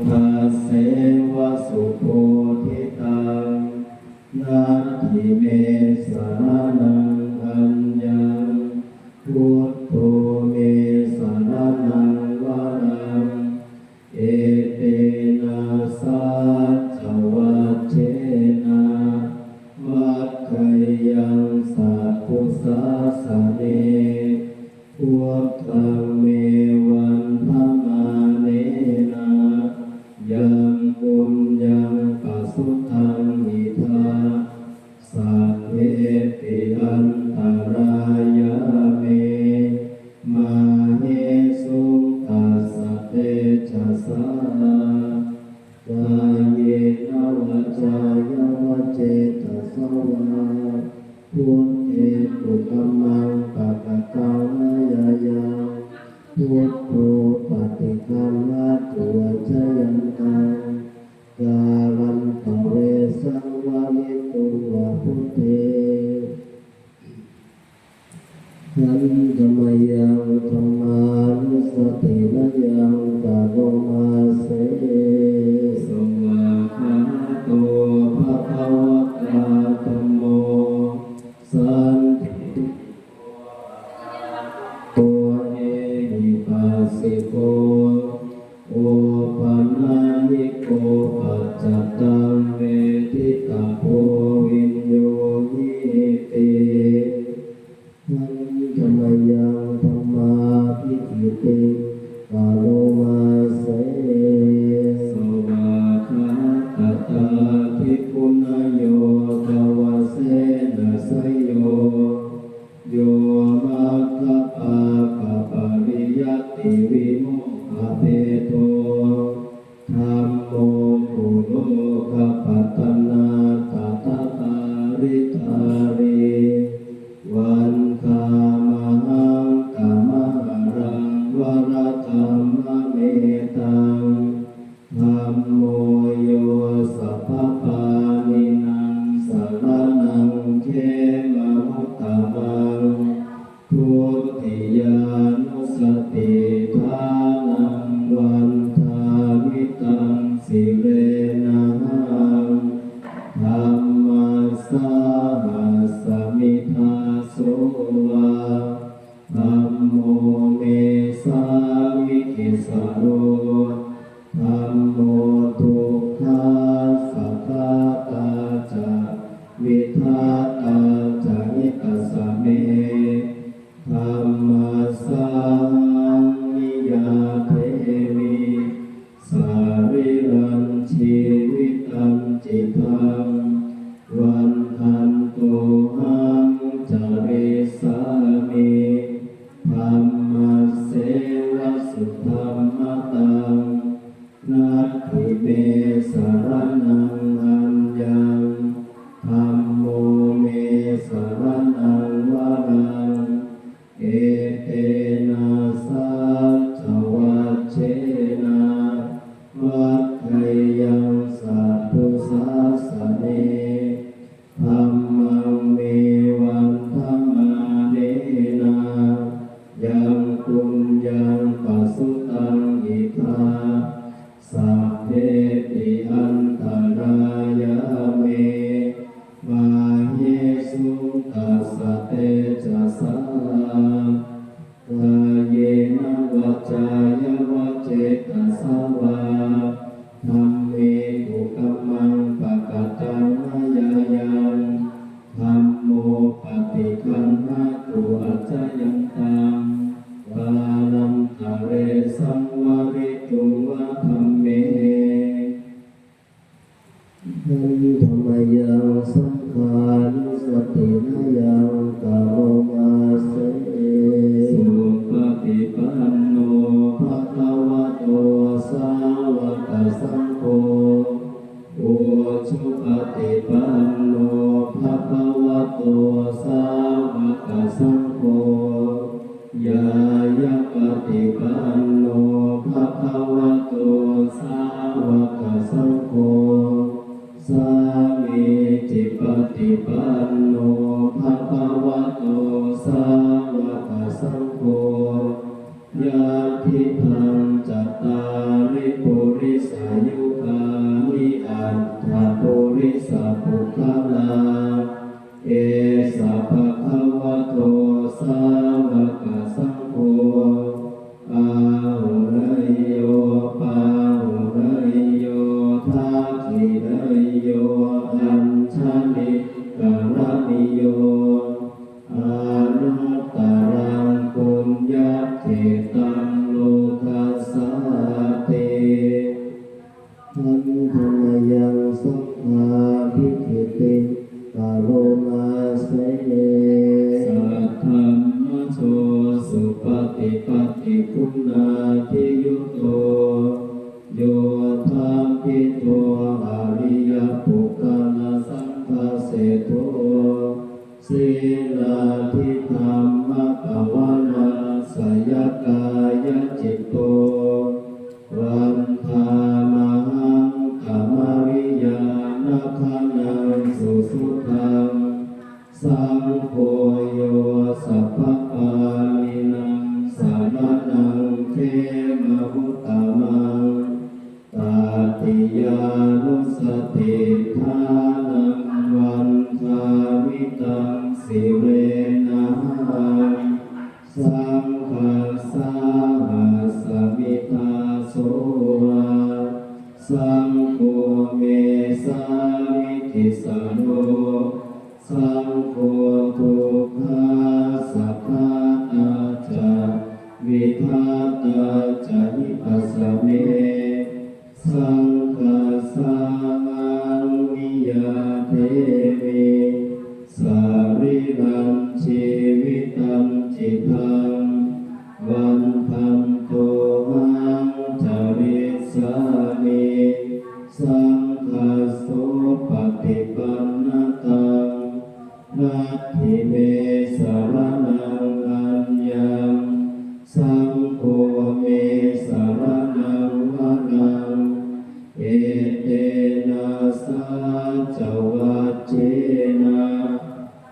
ทัสเสวะสุโพธิตังนาทิเมสรณังอัญญังพุทโธเมสรณังวรังเอเตนะสัจจวัจเจนะมัคคยังสัพพุสัสสะเนพุทธังเมวันธมาเนนะยังปุญญังปัสสุทังหิทาสัพเพติอันตรายะเมมาเหสุตัสสะเตจัสสะกายเยนะวาจายะวะเจตัสสะวะพุทเทตุกัมมังปะกะตังนายายังพุทโธปฏิคันหะตุวัจจยันตังกาลันตะเวสังวะริตุวะพุทเทขันธมยังธรรมานุสตินะยังกะโลมาเสสวะคะโตภะคะวะตาธัมโมสันติตัวเอหิปัสสิโกโอปัญญิโกปัจจตังเวทิตาโพวินโยหิติขันธมยังธรรมาภิทิติกาโลมาเสสวะคะตตาทิปุณโยทวเสนะสยโยโยมัคคะปะกะปริยัตติวิโมกขเปโตธัมโมปุโรคะปัตตนาตถาคาริธาริวันคามหังกัมมะรังวรธัมมะเมตังธัมโมโยสัพพปานินังสรณังเขมะมุตตมังพุทธิยานุสติทานังวันทามิตังสิเรนะหังธัมมัสสะหัสสมิทาโสวะธัมโมเมสาวิคิสโรธัมโมทุกขาสัทธาตาจาวิทาตาจานิกัสสะเมธัมมัสสะนิยาเทมิสาริรัญชีวิตัญจิตังวันทันโตหังจาริสามิธัมมัสเสวะสุธัมมตังนัตถิเมสรณังอัญญังธัมโมเมสรณังวรังเอเตนะสัจจวัจเจนะมัคคยังสัพพุสัสสะเนธัมมังเมวันธมาเนนะยังปุญญังปัสสุตังหิทาสัพเพติอันตรายะเมมาเหสุตัสสะเตจัสสะกายเยนะวาจายะวะเจตัสสะวะธัมเมตุกัมมังปะกะตังนายายังธัมโมปฏิคันหะตุอัจจยันตังกาลันตะเรสังวะริตุวะธัมเมขันธมยังสังขานุสตินะยังกะโลมาเสสุปฏิปันโนภะคะวะโตสาวกสังโฆโอชุปฏิปันโนภะคะวะโตสาวกสังโฆยายะปฏิปันโนภะคะวะโตสาวกสังโฆสามีจิปฏิปันโนภะคะวะโตสาวกสังโฆญาติทังจัตตาริปุริสา สังโฆเมสามิทิสาโนสังโฆทุกขาสัพพะตาจาวิภัตตาจานิปัสสะเมสังฆัสสะนิยาเทมิสาริรัญชีวิตัญจิตังวันพันโตหังจาริสามิสังฆัสโสปฏิปันนตังนัตถิเมสรณังอัญญังสังโฆเมสรณังวรังเอเตนะสัจจวัจเจนะ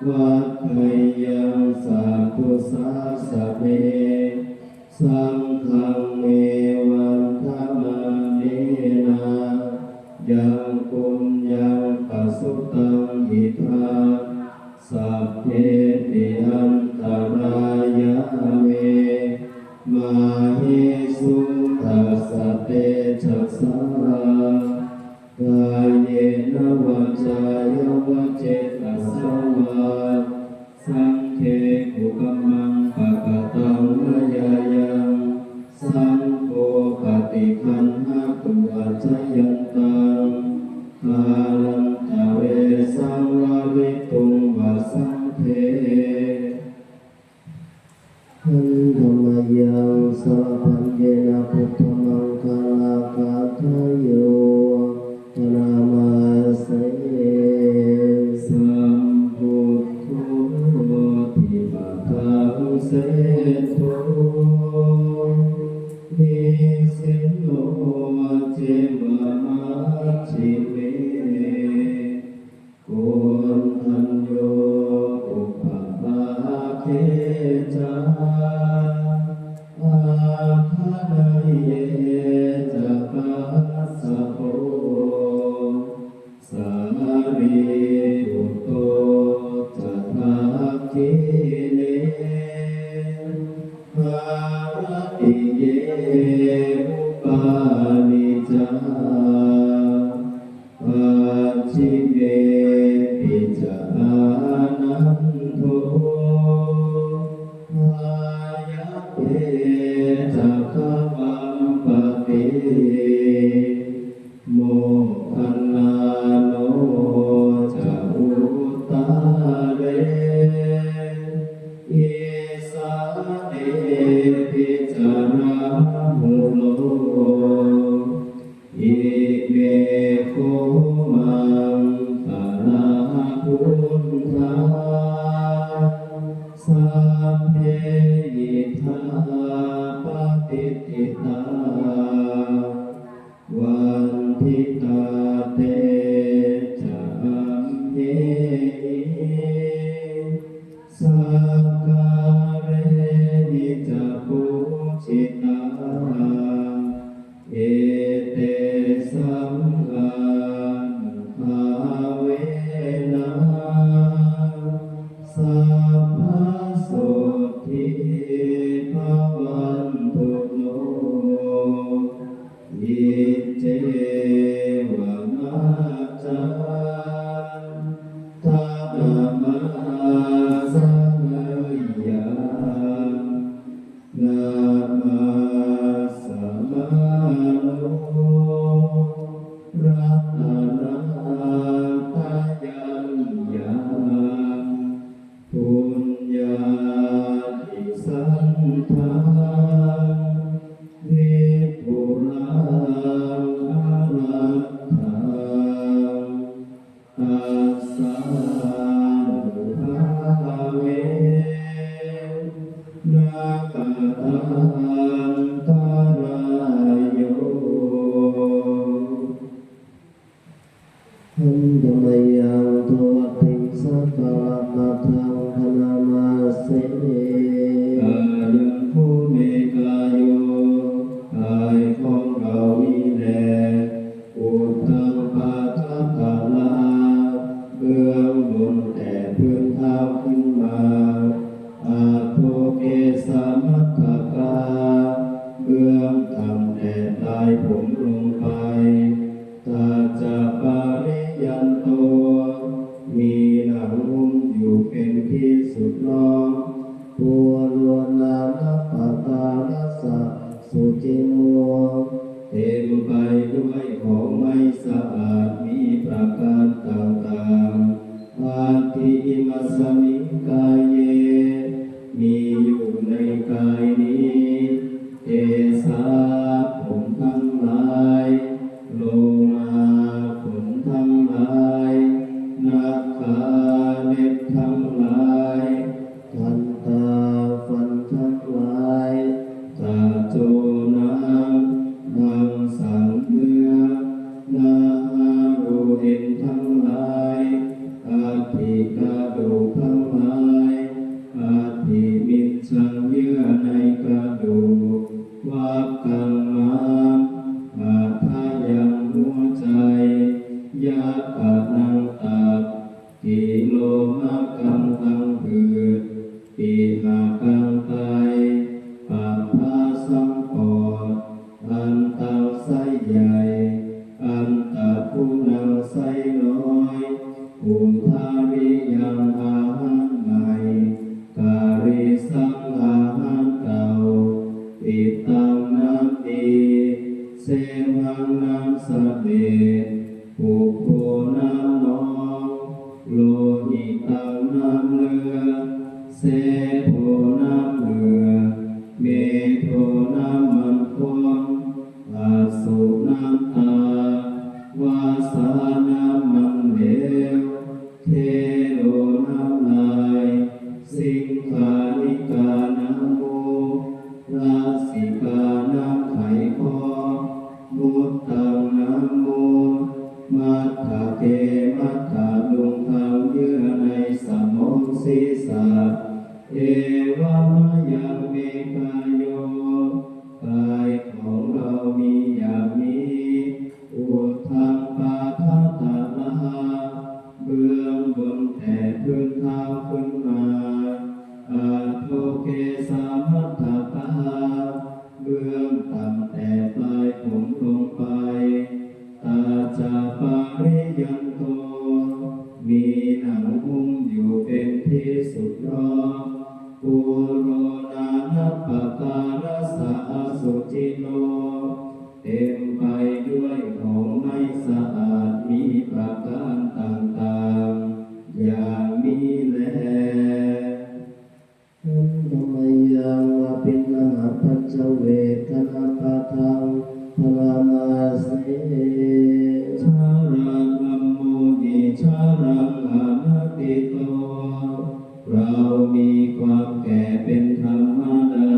วัฏฏัยยังสัพพุสัสสะเมสังฆังเมวันธรรมเนนะยังปุญญังปัสสุตังหิทาสัพเพติอันตรายะเมมาหิสุทัสสะเตจัสสากายเยนะวาจายะวะเจตสวาสังฆเขกุกัมมังปะกะตังมะยายังสังโฆปฏิคันหตุอัจฉยันตังกาลันตะเวสังวาริตุงวะสังเทหันธรรมยังสารพันเยนะพุทธมังคลากาทายโยนามาเสสัมพุทโธทิปะทังเสโธนิสิโนเจวะมัชฌิเมโกณทัญโยอุปปาเขจาอาคาไนเยจะปัสสะโภสารีปุตโตจะทักขิเนภารติเยอุปาณิจจาปัจฉิเมปิจานันโทอายะเปจักขวัมปติโมคันลาโนจะอุตตาเรอิสาเนปิจารามุโลอิเมโคมังตาลาพุทธาสัพเพหิทาปฏิทิตาวันทิตาเตจัมเยสักการะนิจปุจิตาเอเตสัมฆาภาเวนะสัพพะโสทิภวันตุโนอิเจวะนะจันทามะสังยานามาสมาโนรัตนาทายัญญาปุญญาทิสันทานิพุรังอารัตถังตัสสะนุภาเวนะกะตังตารายโยหันธรรมยังทวัติสักการะทังพนามาเสกายังภูเมกายโยกายของเรานี่แลอุตตังปาทัตตาลาเบื้องบนแต่พื้นเท้าขึ้นมาอาโทเกสามัคคกาเบื้องต่ำแต่ปลายผมลงไป สะอาดมีประการต่างๆอาทิอิมัสสมิงกายเยมีอยู่ในกายนี้เอสาผมทั้งหลายโลมาขนทั้งหลายนาคาเล็บทั้งหลายทันตาฟันทั้งหลายตาโจน้ำมังสังเนื้อนารูเห็นทั้งหลายอาทิกระดูกทั้งหลายอาทิมิตชังเยื่อในกระดูกวักกังม้ามอาทายังหัวใจยะกะนังตับกิโลมะกังตังผืดปีหากังไตปัปพาสังปอดอันตังไส้ใหญ่อันตะพุนังไส้น้อยอุทาริยังอาหารใหม่การิสังอาหารเก่าปิตังน้ำดีเสมังน้ำสะเดปุโคน้ำนองโลหิตังน้ำเลือเสโทน้ำเหลือเมโทน้ำมันคงอาสุน้ำตาวาสาน้ำมันเหลวเทโลน้ำลายสิงขานิกาน้ำมูลาสิกาน้ำไขคอมุตตังน้ำมูมัทธะเกมัทธะลุงทางเยื่อในสมองศีรษะเอวามะยังเมกายโยกายของเรามีอย่างนี้อุทังปาทัตตะละเบื้องบนแต่พื้นเท้าขึ้นมาอาโทเกสามัตถตาเบื้องต่ำแต่ปลายผมลงไปตาจาปาริยันโตมีหนังหุ้มอยู่เป็นที่สุดรอบปุโรนานัปปะการสะอสุจิโนเต็มไปด้วยของไม่สะอาดมีประการต่างๆอย่างนี้แลธรรมยังอภินังปัจจเวทนาปะทังพลามาเสชารังอัมโมหิชารังอนัตติโตเรามีความแก่เป็นธรรมดา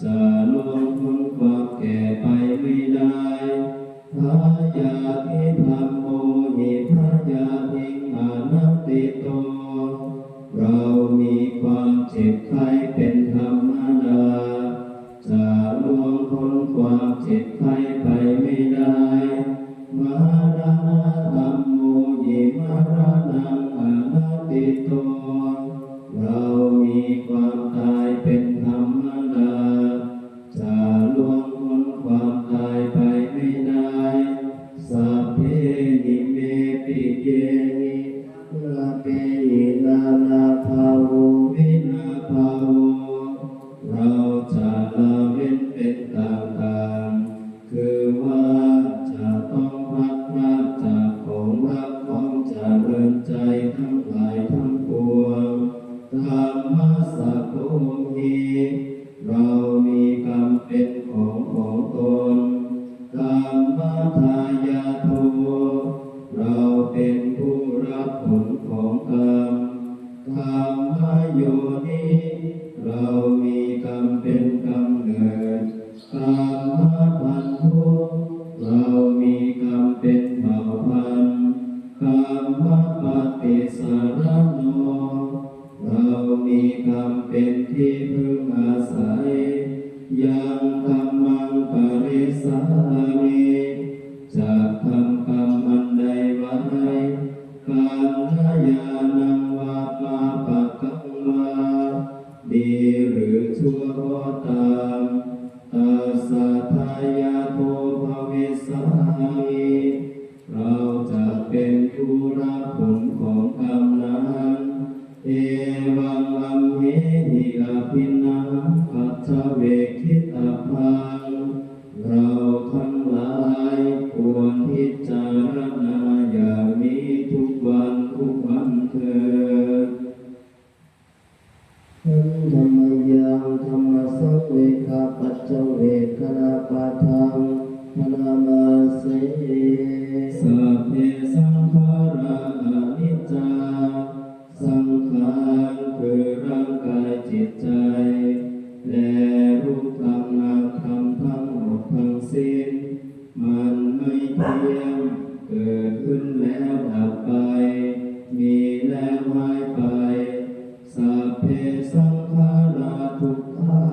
จะล่วงพ้นความแก่ไปไม่ได้พยาธิธรรมโมหิพยาธิอนัตติโตเรามีความเจ็บไข้เป็นธรรมดาจะล่วงพ้นความเจ็บไข้ไปไม่ได้มรณะธรรมโมหิมรณังอนัตติโตเรามีความตายเป็นธรรมดาจะล่วงพ้นความตายไปไม่ได้สัพเพหิเมปิเยหิลาเปหินานาภาวุวินาภาวุเราจะละเว้นเป็นต่างๆคือว่าจะต้องพัดพรากจากของรักของเจริญใจทั้งหลายทั้งปวงธรรมสัพโพหิเรามีกรรมเป็นของตนกรรมทายาโทเราเป็นผู้รับผลของกรรมกรรมโยนิเรามีกรรมเป็นกำเนิดกรรมพันธุเรามีกรรมเป็นเผ่าพันธุ์กรรมปฏิสารโนเรามีกรรมเป็นที่พึ่งอาศัยยังกรรมังปริสามิจะทำกรรมอันใดไว้การยานังวาปาปะกังวาดีหรือชั่วก็ตามตัสสะทายาโทภเวสามิเราจะเป็นผู้รับผลของกรรมนั้นเอวังอัมเหหิอภินังปัจจเวคิตพังเราทั้งหลายควรพิจา เที่ยงเกิดขึ้นแล้วดับไปมีแล้วหายไปสัพเพสังขาราทุกขา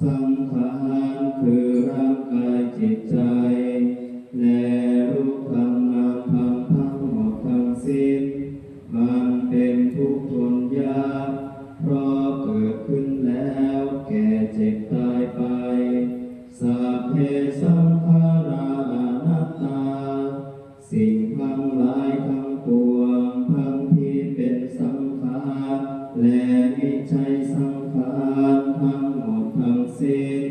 สังขารคือร่างกายจิตใจและรูปธรรมนามธรรมทั้งหมดทั้งสิ้นมันเป็นทุกข์ทนยากเพราะเกิดขึ้นแล้วแก่เจ็บตายไปสัพเพสังขาราอนัตตาสิ่งทั้งหลายทั้งปวงทั้งที่เป็นสังขารและไม่ใช่สังขารทั้งหมดทั้งสิ้น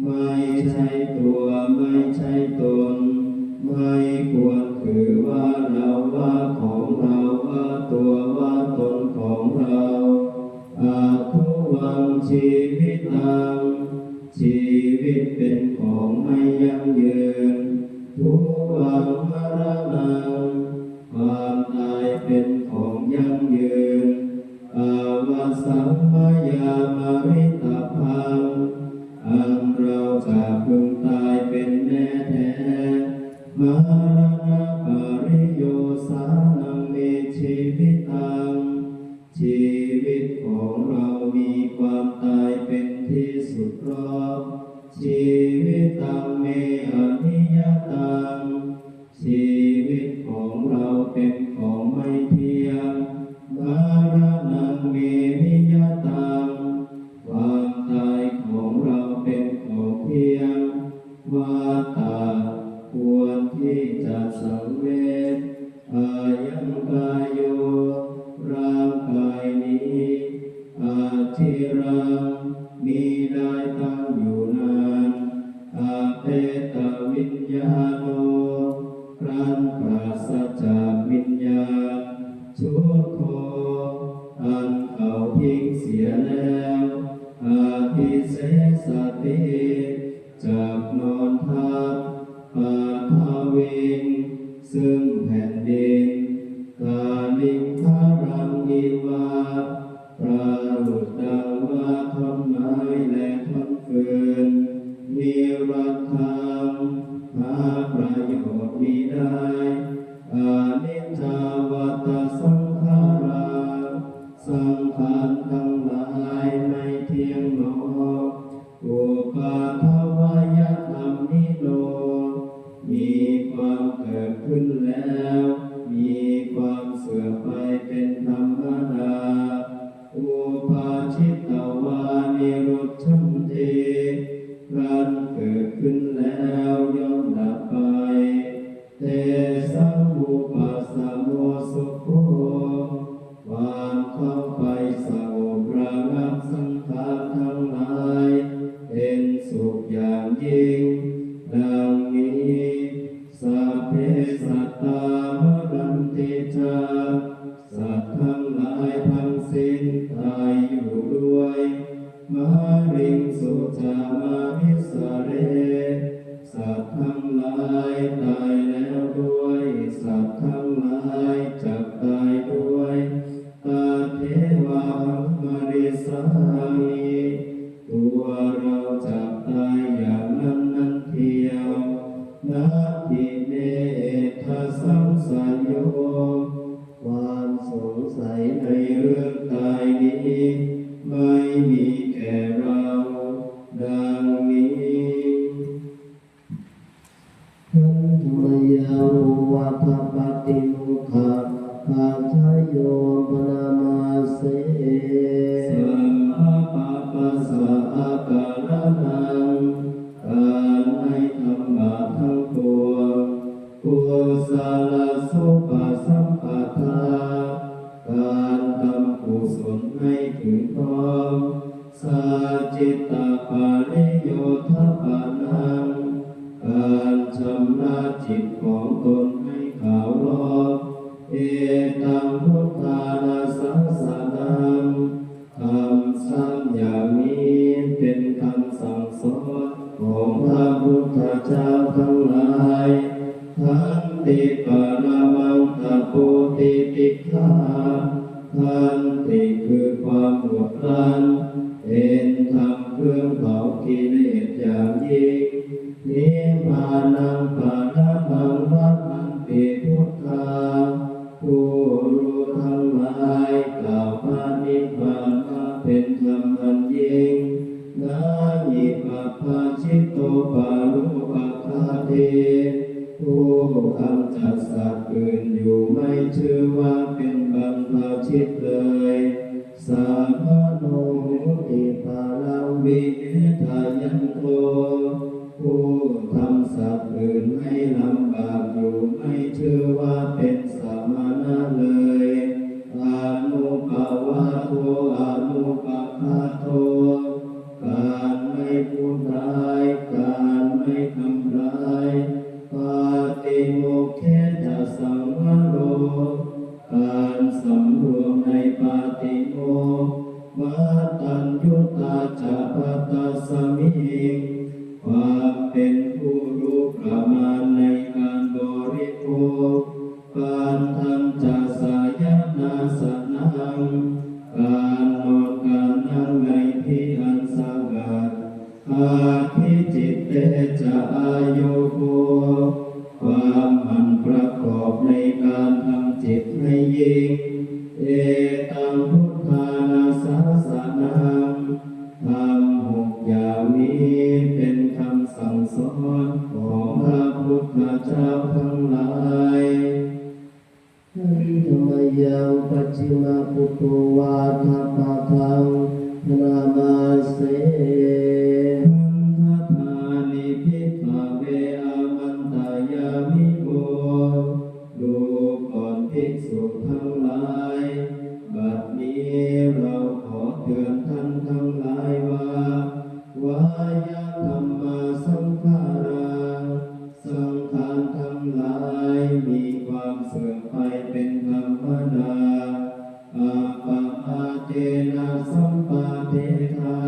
ไม่ใช่ตัวไม่ใช่ตนไม่ควรถือว่าเราว่าของเราว่าตัวว่าตนของเราอาทุวังชีวิตังชีวิตเป็นของไม่ยั่งยืนทุวังมรณังความตายเป็นของยั่งยืนอาวสัมมยามริตพังอันเราจะพึงตายเป็นแน่แท้มรณะปริโยสานังเมชีวิตังชีวิตของเรามีความตายเป็นที่สุดรอบชีวิตตังเมอนิยตังชีวิตของเราเป็นของไม่เที่ยงมรณะเมนิยตังความตายของเราเป็นของเที่ยงวาตาควรที่จะสังเวชอายังกายโยร่างกายนี้อาทิรังมีได้ตั้งอยู่นานอาเปตวิญญาโนครั้นปราศจากวิญญาณชุดโคอันเขาทิ้งเสียแล้วอาทิเสสติจากนอนทับปาทวิงซึ่งแผ่นดินกาลิงทารังอีวาปราหุดังว่าท่อนไม้และท่อนฟืนนิรัตถังหาประโยชน์มิได้อานิจจาวัตสังขาราสังขารทั้งหลายไม่เที่ยงหนออุปาทวยธรรมนิโรมีความเกิดขึ้นแล้วมีความเสื่อมไปเป็นธรรมดาอุปาชิตตวานิโรธชันติครั้นเกิดขึ้นแล้วย่อมดับไปเตสังอุปัสสโมสุโขความเข้าไปสงบระงับสังขารทั้งหลายเป็นสุขอย่างยิ่งดังนี้สัพเพสัตตามรันติจาสัตว์ทั้งหลายทั้งสิ้นตายอยู่ด้วยมาริงสุจามานิสเรสัตว์ทั้งหลายตายแล้วด้วยสัตว์ทั้งหลายจักตายด้วยตาเทวามาริสามีตัวเราจักตายอย่างนั้นนั้นเทียวนาทิเนทัสสังสยโยความสงสัยในเรื่องตายนี้ไม่มีแก่เราดังนี้ขันธมยังวัฏปฏิมุขะปัจจโยปนามาเสสัมมาปะปัสสะอาการนังการให้ทำบาปทั้งปวงกุศลสุปสัมปทาการทำกุศลให้ถึงพร้อมสัจจิตตปาริโยทปานังการชำระจิตของตนให้ขาวรอบเอตังพุทธานาสัสสนังคำสั่งอย่างนี้เป็นคำสั่งสอนของพระพุทธเจ้าทั้งหลายทันติปรมังตโพติติฆาทันติคือความอดกลั้นเป็นธรรมเครื่องเผากิเลสอย่างยิ่งนิพพานังปานา ผู้กำจัดสัตว์อื่นอยู่ไม่ชื่อว่าเป็นบรรพชิตเลยสาพโนอิปาลังวิทายันโตผู้ทำสัตว์อื่นให้ลำบากอยู่ไม่ชื่อว่าเป็นสมณะเลยอานุภาวะโตอานุปภาโตการไม่พูดร้ายการไม่ทำร้ายปาติโมกขจะสังวโรการสำรวมในปาติโมกข์มาตัญญุตาจะปัตตสมิงความเป็นผู้รู้ประมาณในการบริโภคการทำจะสายนาสนังการนอนการนั่งในที่อันสงัดอาทิจิตเตจะอายุโกความมันประกอบในการทำจิตให้ยิ่งเอตังพุทธานาสาสนังธรรมหกอย่างนี้เป็นคำสั่งสอนของพระพุทธเจ้าทั้งหลายธรรมยังปัจฉิมปุตโตวาทปะทังนามาเสพันธทานิพิภาเวอามันตายามิโกดูก่อนภิกษุทั้งหลายบัดนี้เราขอเตือนท่านทั้งหลายว่าวายาธรรมาสังขาราสังขารทั้งหลายมีความเสื่อมไปเป็นธรรมดาอาปะอาเจนะสัมปะเทธา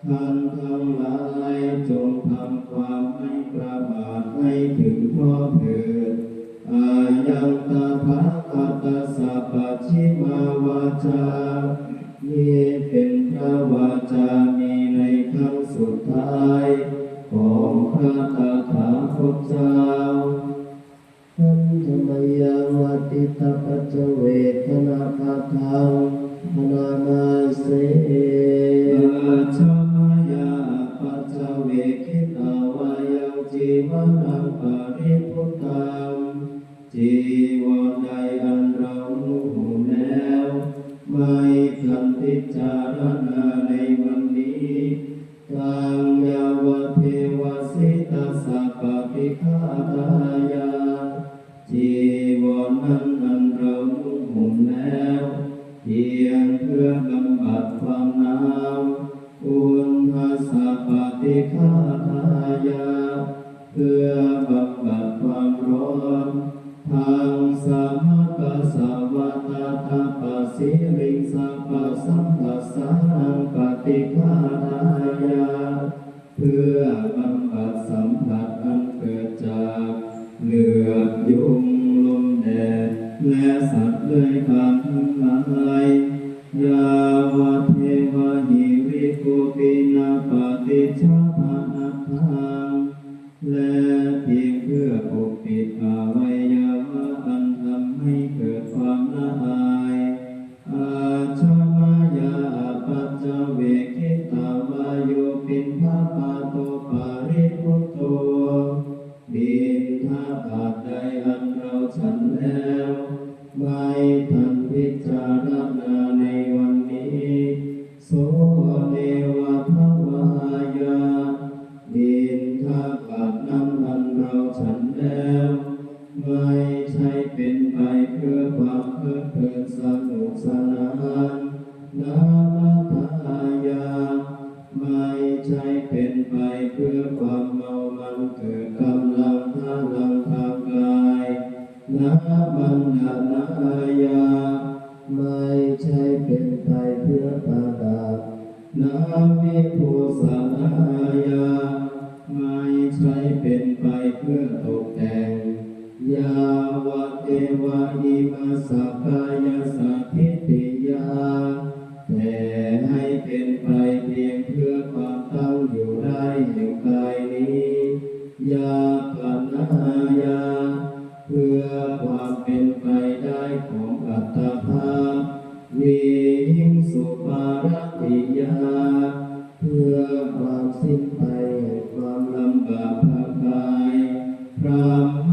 ท่านทั้งหลายจงทำความไม่ประมาทให้ถึงพร้อมเถิดอายังตาภะคะตะสัพพชิมาวาจานี้เป็นพระวาจามีในครั้งสุดท้ายของพระตถาคตเจ้าท่านธรรมยังวัติตปัจจเวทนาคาทังนามาเสอาชมายาปัจจเวคิตาวายังจีวรังปริพุทธังจีวรใดอันเรานุ่งห่มแล้วไม่ทันพิจารณาในวันนี้ตังยาวเทวสิตัสสะปฏิฆาตายาจีวรนั้นอันเรานุ่งห่มแล้วเพียงเพื่อบำบัดความหนาวอุณหสปฏิฆาตายาเพื่อบำบัดความร้อนทางสมกัสสวะตาตาปัสสิริงสัพพสัมปัสสานังปฏิฆาตายาเพื่อบำบัดสัมผัสอันเกิดจากเหลือบยุงลมแดดและสัตว์เลื้อยคลานทั้งหลายยาวะเทวะหิริโกปินาปฏิชฌาทานัตถังและเพียงเพื่อปกปิดอวัยวะอันทำให้เกิดความละอายอาชมายาปัจจเวคิตาวาโยปินทปาโตปาริพุตโตบิณฑบาตใดอันเราฉันแล้วไม่ทันพิจารณาในวันนี้โสเนวะภวายาบิณฑบาตนั้นอันเราฉันแล้วไม่ใช่เป็นไปเพื่อความเพลิดเพลินสนุกสนานนามาทายาไม่ใช่เป็นไปเพื่อความเมามันเกิดกำลังทางกายนามันนายาไม่ใช่เป็นไปเพื่อประดับนามิภูสนายาไม่ใช่เป็นไปเพื่อตกแต่งยาวะเทวะอิมาสัพพายาสัทธิติยาแต่ให้เป็นไปเพียงเพื่อความตั้งอยู่ได้แห่งกายนี้ยาปนายาเพื่อความเป็นไปได้ของอัตภาพวิหิงสุปารัติยาเพื่อความสิ้นไปแห่งความลำบากภายพระม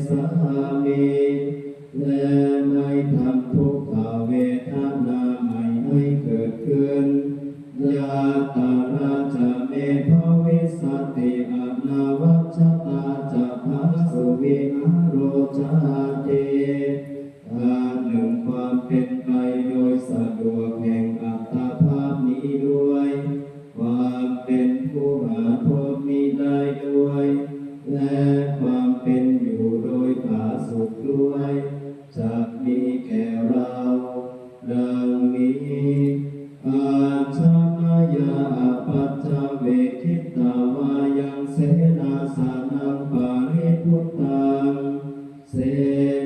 สามิและไม่ทำทุกขเวทนาไม่ให้เกิดขึ้นยาตาราจะเมภวิสติอนาวชตาจะภัสสุวิหารโรจาเตหนึ่งความเป็นไปโดยสะดวกแห่งอัตภาพนี้ด้วยความเป็นผู้หาโทษมิได้ด้วยและความเป็นอยู่โดยผาสุกด้วยจะมีแก่เราดังนี้อาชามายาปัจจเวคิตาวายังเสนาสานังปาริพุตตังเส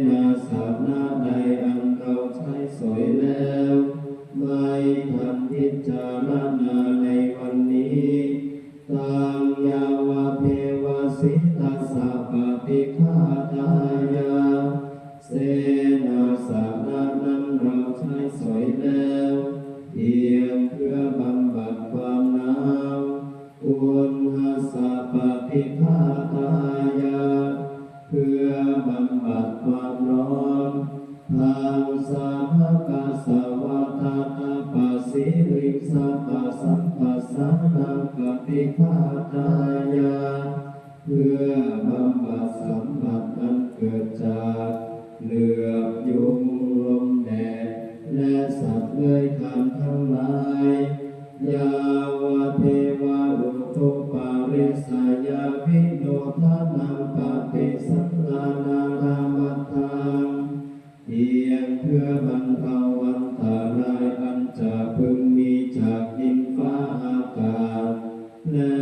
นาสนะใดอันเราใช้สอยแล้วไม่ทันพิจารณาในวันนี้ตังยาวะเทวสิตัสสะปฏิฆาตายาเสนาสนะนั้นเราใช้สอยแล้วเพียงเพื่อบำบัดความหนาวอุณหสะปฏิฆาตายาเพื่อบำบัดความร้อนทางสามกสวัตตาปัสสิริสัพพสัมปัสสะนังปฏิฆาตายาเพื่อบำบัดสัมผัสอันเกิดจากเหลือบยุงลมแดดและสัตว์เลื้อยคลานทั้งหลายยาวะเทวะอุตุปาริสายาวิโนทานังปฏิสังลานารามัตถังเพียงเพื่อบรรเทาวันตรายอันจะพึงมีจากดินฟ้าอากาศและ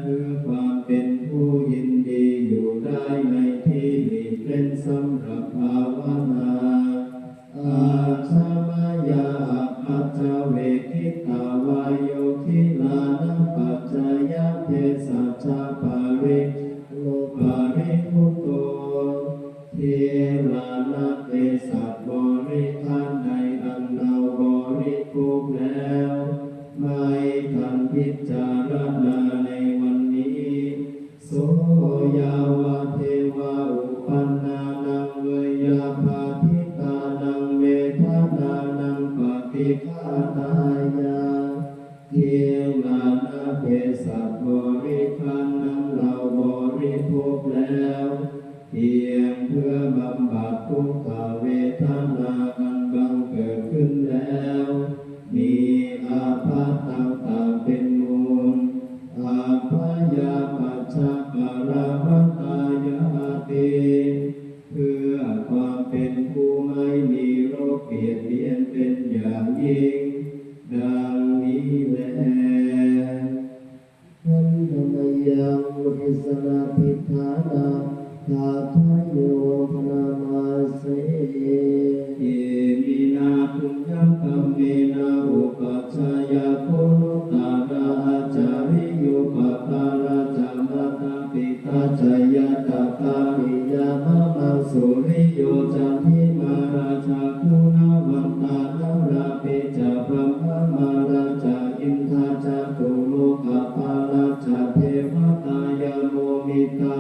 เพื่อความเป็นผู้ยินดีอยู่ได้ในที่หลีกเล่นสำหรับภาวนาอาชามายาปัจจเวคิตาวายโยคิลานังปัจจยเทสัจจปาริโลปาริภุโตเทลานะเทสัตบริทานใดอันเราบริโภคแล้วไม่ทันพิจารณาในวันนี้โสยาวะเทวะอุปันนานังเวยาภาทิตานังเวทนานังปฏิฆาตายาเทียลานะเภสัชบริพารนั้นเราบริโภคแล้วเพียงเพื่อบำบัดทุกขเวทนาอันบังเกิดขึ้นแล้วมีอาพาธต่างๆเป็นมูลอาภยาปัจจปรมัตตายาติเพื่อความเป็นผู้ไม่มีโรคเบียดเบียนเป็นอย่างยิ่งดังนี้แลขันธมยังวิสนาทิฏฐานาทาทายโยพนามาเสเยมินาปุญญกัมเมนะอุปัชฌายาโคนุตตาราจาริโยปตาราจามาตาปิตาจายาตตาริยามะมังสุริโยจันทิมาราชาคุณาวันตานาราเปจาพรหมมาราชาอินทาจาตุโลกปาราชาเทวตายาโมมิตา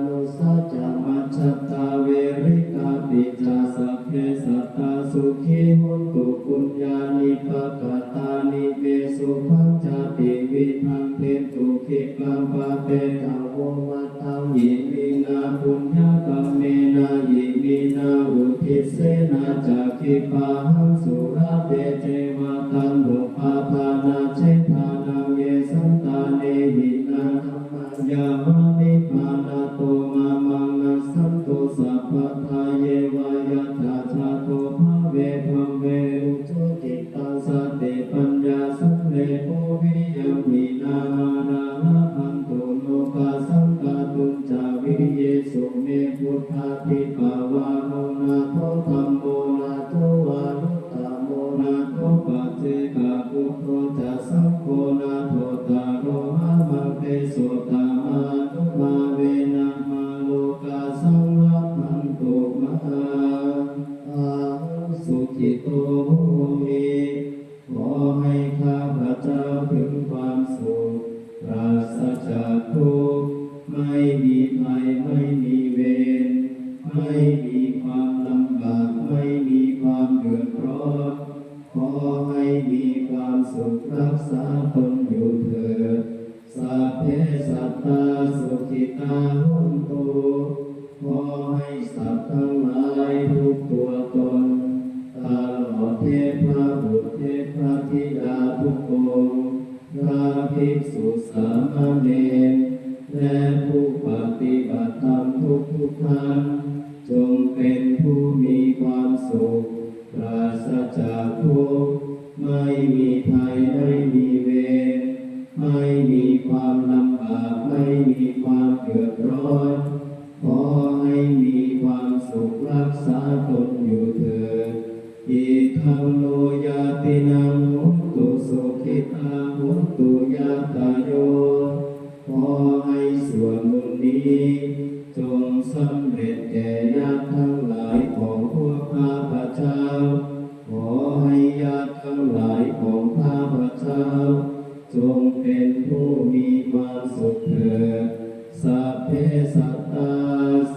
นุสัจจมัจจตาเวริกาปิจาสัพเพสัตตาสุขีหุนตุปุญญานิปกตานิเวสุขังจติวิทังเทตุขิกัมปะเตตังโวมัตตังยิมินาปุญญกัมเมนายิมินาอุทิเสนาจักขิปาหังสุราเปเจวะตังบุปาภานาเชธานังเยสันตาเนหินาธัมมัญญามานิมานาโตมามังนัสสันตุสัพพทาเยวายะตาชาโตภะเวภเวอุจุจิตตังสติปัญญาสัมเลโภวิยัมหินามานานาพันตุโลกาสังกาตุจาวิเยสุเมพุทธาทิปาวาโนนาโทธัมโมนาโทวานุตตโมนาโทปัจเจกะพุทโธจะสังโฆนาโทตาโรหะมังเตโสตามานุมาเวนะมาโลกาสังรักขันตุมหาอาสุขิโตโหมิขอให้ข้าพเจ้าถึงความสุขปราศจากทุกข์ไม่มีภัยไม่มีเวรไป ไม่มีความลำบากไม่มีความเดือดร้อนขอให้มีความสุขรักษาตนอยู่เถิดสัพเพสัตตาสุขิตาหุนตุขอให้สัตว์ทั้งหลายทุกตัวตนตลอดเทพบุตรเทพธิดาทุกองค์พระภิกษุสามเณรและผู้ปฏิบัติธรรมทุกท่านจงเป็นผู้มีความสุขปราศจากทุกข์ไม่มีภัยไม่มีเวรไม่มีความลำบากไม่มีความเดือดร้อนขอให้มีความสุขรักษาตนอยู่เถิดอิทังโนยาตินังหุนตุสุขิตาหุนตุยาตโยขอให้ส่วนบุญนี้จงสำเร็จแก่ญาติทั้งหลายของพวกข้าพเจ้าขอให้ญาติทั้งหลายของข้าพเจ้าจงเป็นผู้มีความสุขเถิดสัพเพสัตตา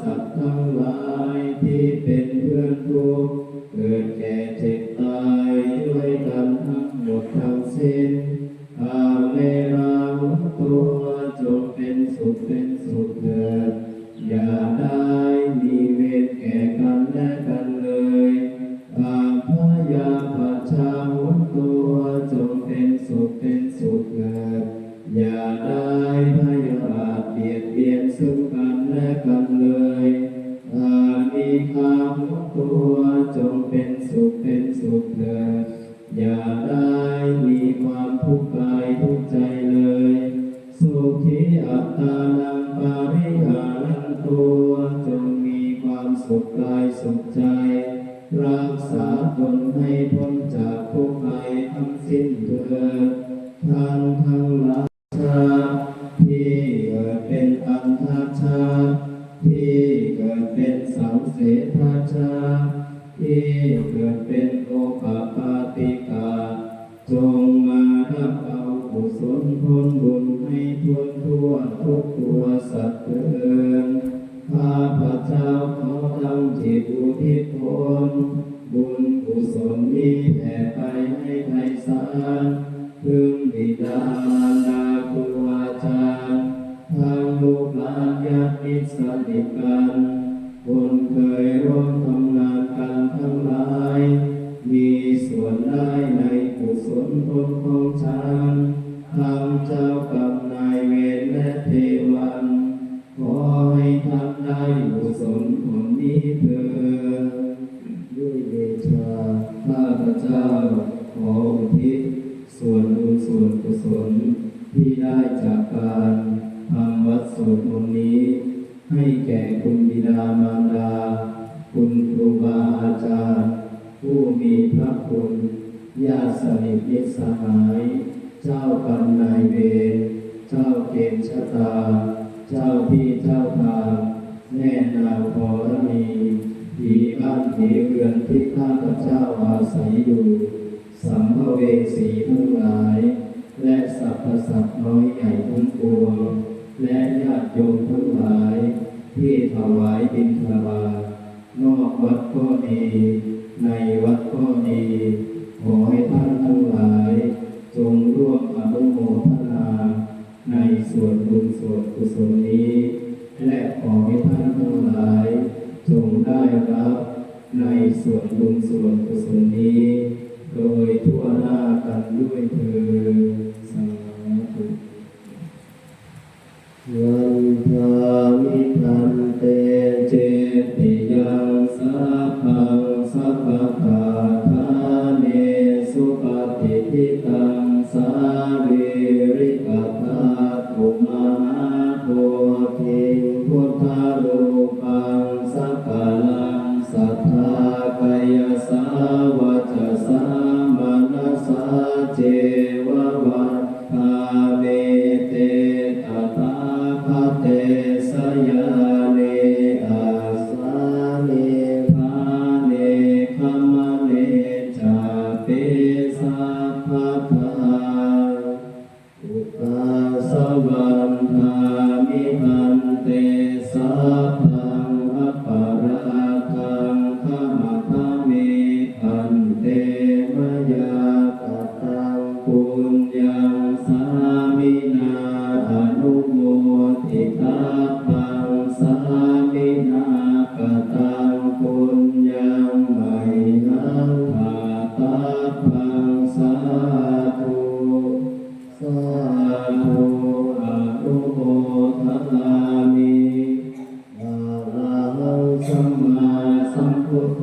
สัตว์ทั้งหลายที่เป็นเพื่อนทุกข์เกิดแก่เจ็บตายด้วยกันทั้งหมดทั้งสิ้นอาเมราหุนตัวจงเป็นสุขเถิดอย่าได้มีเวรแก่กันและกันเลยอาภยาปัจจาหุนตัวจงเป็นสุขเถิดอย่าได้พยาบาทเบียดเบียนซึ่งกันและกันเลยอานิฆาหุนตัวจงเป็นสุขเถิดอย่าได้มีความทุกข์กายทุกข์ใจเลยสุขีอัตตานังปาริหารันตัวจงมีความสุขกายสุขใจรักษาตนให้พ้นจากทุกข์ภัยทั้งสิ้นเถิดท่านทั้งหลายที่เกิดเป็นอันทชาที่เกิดเป็นสังเสทชาที่เกิดเป็นโอปปาติกาจงมารับเอากุศลผลบุญให้ทั่วทุกตัวสัตว์เถิดข้าพเจ้าขอตั้งจิตอุทิศผลบุญกุศลนี้แผ่ไปให้ไพศาลพึงบิดามารดาครูอาจารย์ทางลูกหลานญาติมิตรสนิทกันคนเคยร่วมทำงานกันทั้งหลายมีส่วนได้ในกุศลผลของฉันทั้งเจ้ากรรมนายเวรและเทวันขอให้ท่านได้กุศลผลนี้เถิดด้วยเดชะข้าพเจ้าขออุทิศส่วนบุญส่วนกุศลที่ได้จากการทำวัดสวดมนต์นี้ให้แก่คุณบิดามารดาคุณครูบาอาจารย์ผู้มีพระคุณญาติสนิทมิตรสหายเจ้ากรรมนายเวรเจ้าเกณฑ์ชะตาเจ้าที่เจ้าทางแน่นางธรณีผีบ้านผีเรือนที่ข้าพเจ้าอาศัยอยู่สัมภเวสีทั้งหลายและสรรพสัตว์น้อยใหญ่ทั้งปวงและญาติโยมทั้งหลายที่ถวายบิณฑบาตนอกวัดก็ดีในวัดก็ดีขอให้ท่านทั้งหลายจงร่วมอนุโมทนาในส่วนบุญส่วนกุศลนี้และขอให้ท่านทั้งหลายจงได้รับในส่วนบุญส่วนกุศลนี้โดยทั่วหน้ากันด้วยเถิดสาธุวันทามิทันเตเจติยังสัพพังสัพพะทาเนสุปฏิทิตังสาวิริกตาตุมหาโพธิพุทธารูปังสักการังสัทธากายสาวาจาสามนัสสาเจวะวัฏฏาเมเตตถาคเตสยาเนอาสาเนภาเนขมเนจาเปสัพพทาอุตตาสวันทามิทันเตสัพพังอปารา สัมมาสัมพุทโธ